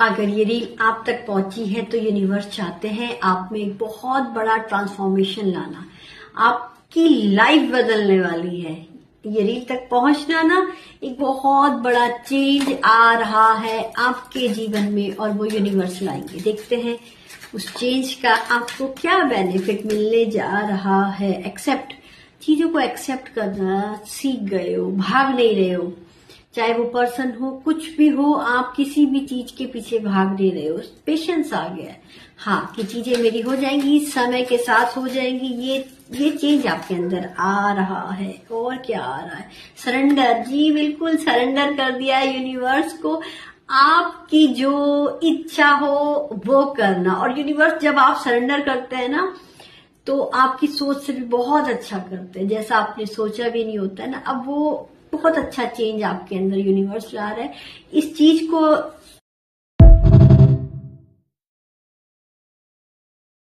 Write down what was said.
अगर ये रील आप तक पहुंची है तो यूनिवर्स चाहते हैं आप में एक बहुत बड़ा ट्रांसफॉर्मेशन लाना, आपकी लाइफ बदलने वाली है। ये रील तक पहुंचना ना एक बहुत बड़ा चेंज आ रहा है आपके जीवन में और वो यूनिवर्स लाएंगे। देखते हैं उस चेंज का आपको क्या बेनिफिट मिलने जा रहा है। एक्सेप्ट, चीजों को एक्सेप्ट करना सीख गए हो, भाग नहीं रहे हो, चाहे वो पर्सन हो, कुछ भी हो, आप किसी भी चीज के पीछे भाग नहीं रहे हो। पेशेंस आ गया है, हाँ, कि चीजें मेरी हो जाएंगी, समय के साथ हो जाएंगी। ये चेंज आपके अंदर आ रहा है। और क्या आ रहा है? सरेंडर, जी बिल्कुल सरेंडर कर दिया है यूनिवर्स को। आपकी जो इच्छा हो वो करना, और यूनिवर्स जब आप सरेंडर करते हैं ना तो आपकी सोच से भी बहुत अच्छा करते हैं, जैसा आपने सोचा भी नहीं होता है ना। अब वो बहुत अच्छा चेंज आपके अंदर यूनिवर्स ला रहा है। इस चीज को